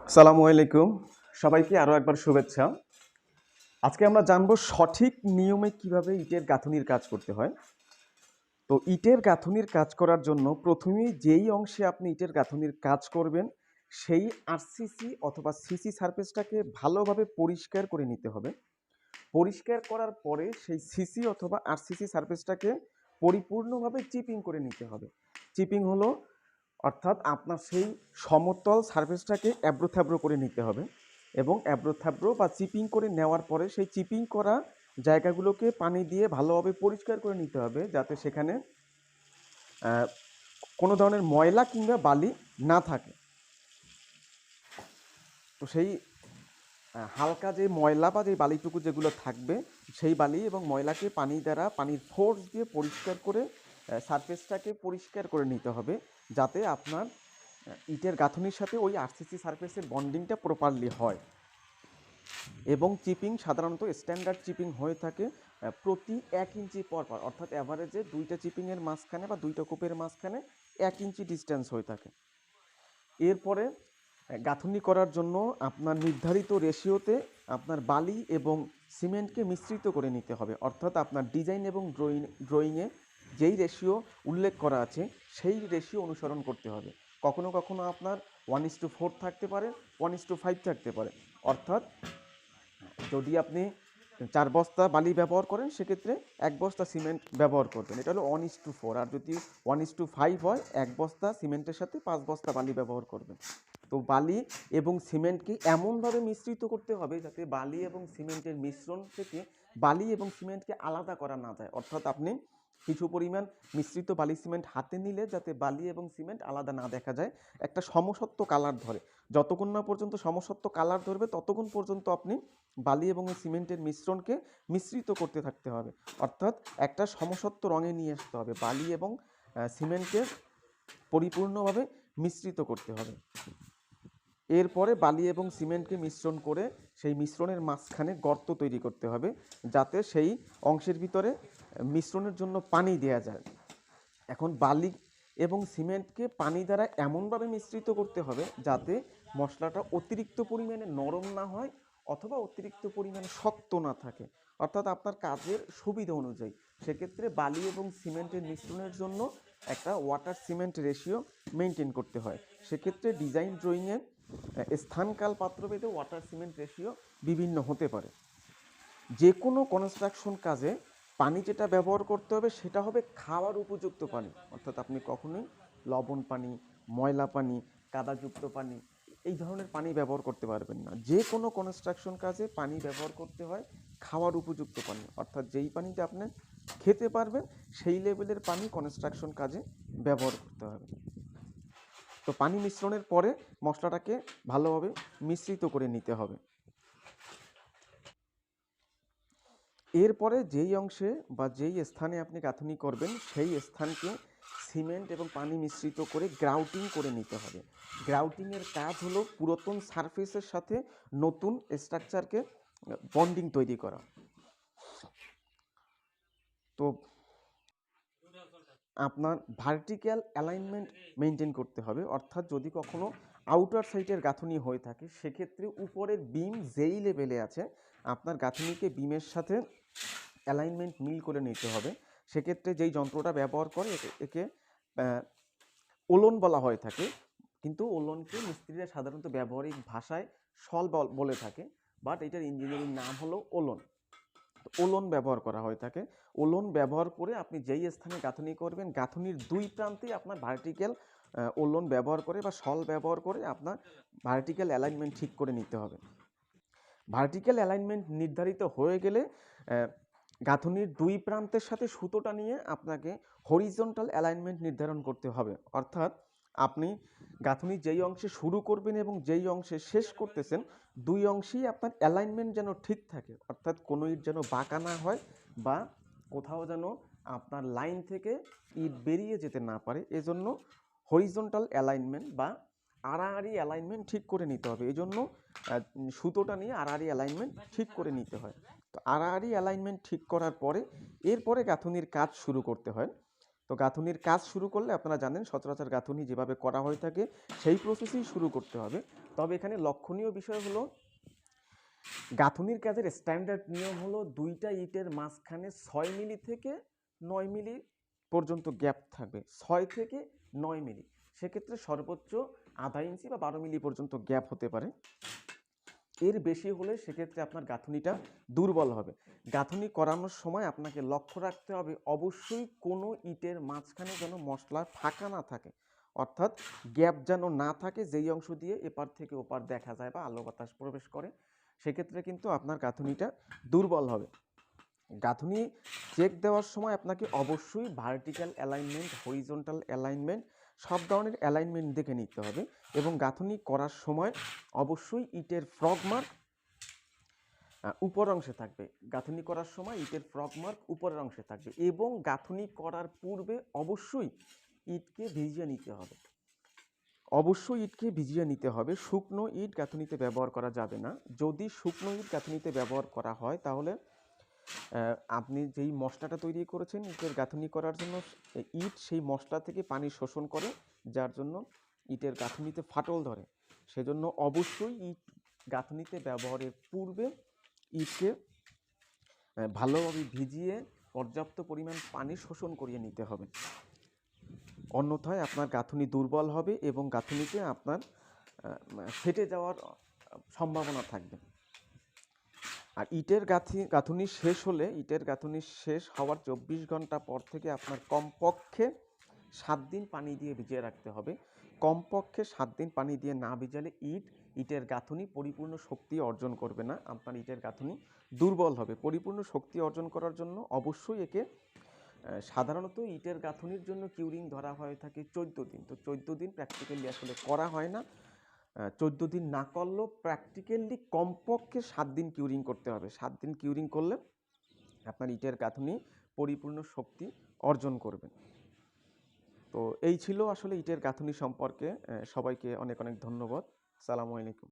আসসালামু আলাইকুম, সবাইকে আরও একবার শুভেচ্ছা। আজকে আমরা জানব সঠিক নিয়মে কিভাবে ইটের গাঁথুনির কাজ করতে হয়। তো ইটের গাঁথুনির কাজ করার জন্য প্রথমেই যেই অংশে আপনি ইটের গাঁথুনির কাজ করবেন সেই আরসিসি অথবা সিসি সারফেসটাকে ভালোভাবে পরিষ্কার করে নিতে হবে। পরিষ্কার করার পরে সেই সিসি অথবা আরসিসি সারফেসটাকে পরিপূর্ণভাবে চিপিং করে নিতে হবে। চিপিং হলো অর্থাৎ আপনার সেই সমতল সারফেসটাকে অ্যাব্রো থ্যাব্রো করে নিতে হবে এবং অ্যাব্রো থ্যাব্রো বা চিপিং করে নেওয়ার পরে সেই চিপিং করা জায়গাগুলোকে পানি দিয়ে ভালোভাবে পরিষ্কার করে নিতে হবে, যাতে সেখানে কোনো ধরনের ময়লা কিংবা বালি না থাকে। তো সেই হালকা যে ময়লা বা যে বালিটুকু যেগুলো থাকবে সেই বালি এবং ময়লাকে পানি দ্বারা পানির ফোর্স দিয়ে পরিষ্কার করে সারফেসটাকে পরিষ্কার করে নিতে হবে, যাতে আপনার ইটের গাঁথনির সাথে ওই আরসিসি সারফেসের বন্ডিংটা প্রপারলি হয়। এবং চিপিং সাধারণত স্ট্যান্ডার্ড চিপিং হয়ে থাকে প্রতি 1 ইঞ্চি পর, অর্থাৎ অ্যাভারেজে 2টা চিপিংয়ের মাঝখানে বা 2টা কূপের মাঝখানে 1 ইঞ্চি ডিস্টেন্স হয়ে থাকে। এরপরে গাঁথনি করার জন্য আপনার নির্ধারিত রেশিওতে আপনার বালি এবং সিমেন্টকে মিশ্রিত করে নিতে হবে, অর্থাৎ আপনার ডিজাইন এবং ড্রয়িংয়ে যেই রেশিও উল্লেখ করা আছে সেই রেশিও অনুসরণ করতে হবে। কখনো কখনো আপনার 1:4 থাকতে পারে, 1:5 থাকতে পারে। অর্থাৎ যদি আপনি 4 বস্তা বালি ব্যবহার করেন সেক্ষেত্রে 1 বস্তা সিমেন্ট ব্যবহার করবেন, এটা হলো 1:4। আর যদি 1:5 হয় 1 বস্তা সিমেন্টের সাথে 5 বস্তা বালি ব্যবহার করবেন। তো বালি এবং সিমেন্টকে এমনভাবে মিশ্রিত করতে হবে যাতে বালি এবং সিমেন্টের মিশ্রণ থেকে বালি এবং সিমেন্টকে আলাদা করা না যায়, অর্থাৎ আপনি কিছু পরিমাণ মিশ্রিত বালি সিমেন্ট হাতে নিলে যাতে বালি এবং সিমেন্ট আলাদা না দেখা যায়, একটা সমসত্ব কালার ধরে। যতক্ষণ না পর্যন্ত সমসত্ব কালার ধরবে ততক্ষণ পর্যন্ত আপনি বালি এবং সিমেন্টের মিশ্রণকে মিশ্রিত করতে থাকতে হবে, অর্থাৎ একটা সমসত্ব রঙে নিয়ে আসতে হবে। বালি এবং সিমেন্টকে পরিপূর্ণভাবে মিশ্রিত করতে হবে। এরপরে বালি এবং সিমেন্টকে মিশ্রণ করে সেই মিশ্রণের মাঝখানে গর্ত তৈরি করতে হবে, যাতে সেই অংশের ভিতরে মিশ্রণের জন্য পানি দেওয়া যায়। এখন বালি এবং সিমেন্টকে পানি দ্বারা এমনভাবে মিশ্রিত করতে হবে যাতে মশলাটা অতিরিক্ত পরিমাণে নরম না হয় অথবা অতিরিক্ত পরিমাণে শক্ত না থাকে, অর্থাৎ আপনার কাজের সুবিধা অনুযায়ী। সেক্ষেত্রে বালি এবং সিমেন্টের মিশ্রণের জন্য একটা ওয়াটার সিমেন্ট রেশিও মেনটেন করতে হয়। সেক্ষেত্রে ডিজাইন ড্রয়িংয়ে স্থানকাল পাত্রভেদে ওয়াটার সিমেন্ট রেশিও বিভিন্ন হতে পারে। যে কোনো কনস্ট্রাকশন কাজে পানি যেটা ব্যবহার করতে হবে সেটা হবে খাওয়ার উপযুক্ত পানি, অর্থাৎ আপনি কখনোই লবণ পানি, ময়লা পানি, কাদাযুক্ত পানি এই ধরনের পানি ব্যবহার করতে পারবেন না। যে কোনো কনস্ট্রাকশন কাজে পানি ব্যবহার করতে হয় খাওয়ার উপযুক্ত পানি, অর্থাৎ যেই পানিটা আপনি খেতে পারবেন সেই লেভেলের পানি কনস্ট্রাকশন কাজে ব্যবহার করতে হবে। তো পানি মিশ্রণের পরে মশলাটাকে ভালোভাবে মিশ্রিত করে নিতে হবে। এরপরে যেই অংশে বা যেই স্থানে আপনি গাঁথনি করবেন সেই স্থানকে সিমেন্ট এবং পানি মিশ্রিত করে গ্রাউটিং করে নিতে হবে। গ্রাউটিংয়ের কাজ হলো পুরাতন সারফেসের সাথে নতুন স্ট্রাকচারকে বন্ডিং তৈরি করা। তো আপনার ভার্টিক্যাল অ্যালাইনমেন্ট মেনটেন করতে হবে, অর্থাৎ যদি কখনো আউটার সাইডের গাঁথনি হয়ে থাকে সেক্ষেত্রে উপরের বিম যেই লেভেলে আছে আপনার গাঁথনিকে বিমের সাথে অ্যালাইনমেন্ট মিল করে নিতে হবে। সেক্ষেত্রে যেই যন্ত্রটা ব্যবহার করে একে ওলন বলা হয়ে থাকে, কিন্তু ওলনকে মিস্ত্রিরা সাধারণত ব্যবহারিক ভাষায় শল বলে থাকে, বাট এটার ইঞ্জিনিয়ারিং নাম হলো ওলন। ওলন ব্যবহার করা হয়ে থাকে। ওলন ব্যবহার করে আপনি যেই স্থানে গাঁথনি করবেন গাঁথনির 2 প্রান্তেই আপনার ভার্টিক্যাল ওলন ব্যবহার করে বা শল ব্যবহার করে আপনার ভার্টিক্যাল অ্যালাইনমেন্ট ঠিক করে নিতে হবে। ভার্টিক্যাল অ্যালাইনমেন্ট নির্ধারিত হয়ে গেলে গাঁথনির 2 প্রান্তের সাথে সুতোটা নিয়ে আপনাকে হরিজন্টাল অ্যালাইনমেন্ট নির্ধারণ করতে হবে, অর্থাৎ আপনি গাঁথনি যেই অংশে শুরু করবেন এবং যেই অংশে শেষ করতেছেন 2 অংশেই আপনার অ্যালাইনমেন্ট যেন ঠিক থাকে, অর্থাৎ কোনো ইট যেন বাঁকা না হয় বা কোথাও যেন আপনার লাইন থেকে ইট বেরিয়ে যেতে না পারে। এজন্য হরিজন্টাল অ্যালাইনমেন্ট বা আড়াআড়ি অ্যালাইনমেন্ট ঠিক করে নিতে হবে। এই জন্য সুতোটা নিয়ে আড়াআড়ি অ্যালাইনমেন্ট ঠিক করে নিতে হয়। তো আড়াআড়ি অ্যালাইনমেন্ট ঠিক করার পরে এরপরে গাঁথনির কাজ শুরু করতে হয়। তো গাঁথুনির কাজ শুরু করলে আপনারা জানেন সচরাচর গাঁথুনি যেভাবে করা হয়ে থাকে সেই প্রসেসেই শুরু করতে হবে। তবে এখানে লক্ষণীয় বিষয় হলো গাঁথুনির কাজের স্ট্যান্ডার্ড নিয়ম হলো 2টা ইটের মাঝখানে 6 মিলি থেকে 9 মিলি পর্যন্ত গ্যাপ থাকবে, 6 থেকে 9 মিলি। সেক্ষেত্রে সর্বোচ্চ আধা ইঞ্চি বা 12 মিলি পর্যন্ত গ্যাপ হতে পারে। এর বেশি হলে সেক্ষেত্রে আপনার গাঁথুনিটা দুর্বল হবে। গাঁথুনি করানোর সময় আপনাকে লক্ষ্য রাখতে হবে অবশ্যই কোনো ইটের মাঝখানে যেন মশলা ফাঁকা না থাকে, অর্থাৎ গ্যাপ যেন না থাকে যেই অংশ দিয়ে এপার থেকে ওপার দেখা যায় বা আলো বাতাস প্রবেশ করে। সেক্ষেত্রে কিন্তু আপনার গাঁথুনিটা দুর্বল হবে। গাঁথুনি চেক দেওয়ার সময় আপনাকে অবশ্যই ভার্টিক্যাল অ্যালাইনমেন্ট, হরিজন্টাল অ্যালাইনমেন্ট সব ধরনের অ্যালাইনমেন্ট দেখে নিতে হবে। এবং গাঁথুনি করার সময় অবশ্যই ইটের ফ্রগ মার্ক উপর অংশে থাকবে। গাঁথুনি করার সময় ইটের ফ্রগ মার্ক উপরের অংশে থাকবে এবং গাঁথুনি করার পূর্বে অবশ্যই ইটকে ভিজিয়ে নিতে হবে। অবশ্যই ইটকে ভিজিয়ে নিতে হবে। শুকনো ইট গাঁথুনিতে ব্যবহার করা যাবে না। যদি শুকনো ইট গাঁথুনিতে ব্যবহার করা হয় তাহলে আপনি যেই মশলাটা তৈরি করেছেন ইটের গাঁথুনি করার জন্য, ইট সেই মশলা থেকে পানি শোষণ করে, যার জন্য ইটের গাঁথুনিতে ফাটল ধরে। সেজন্য অবশ্যই ইট গাঁথুনিতে ব্যবহারের পূর্বে ইটকে ভালোভাবে ভিজিয়ে পর্যাপ্ত পরিমাণ পানি শোষণ করিয়ে নিতে হবে। অন্যথায় আপনার গাঁথুনি দুর্বল হবে এবং গাঁথুনিতে আপনার ফেটে যাওয়ার সম্ভাবনা থাকবে। আর ইটের গাঁথুনি শেষ হলে, ইটের গাঁথুনি শেষ হওয়ার 24 ঘন্টা পর থেকে আপনার কমপক্ষে 7 দিন পানি দিয়ে ভিজিয়ে রাখতে হবে। কমপক্ষে 7 দিন পানি দিয়ে না ভিজালে ইটের গাঁথুনি পরিপূর্ণ শক্তি অর্জন করবে না, আপনার ইটের গাঁথুনি দুর্বল হবে। পরিপূর্ণ শক্তি অর্জন করার জন্য অবশ্যই একে সাধারণত ইটের গাঁথুনির জন্য কিউরিং ধরা হয়ে থাকে 14 দিন। তো 14 দিন প্র্যাকটিক্যালি আসলে করা হয় না। 14 দিন না করলেও প্র্যাকটিক্যালি কমপক্ষে 7 দিন কিউরিং করতে হবে। 7 দিন কিউরিং করলে আপনার ইটের গাঁথুনি পরিপূর্ণ শক্তি অর্জন করবে। তো এই ছিল আসলে ইটের গাঁথুনি সম্পর্কে। সবাইকে অনেক অনেক ধন্যবাদ। আসসালামু আলাইকুম।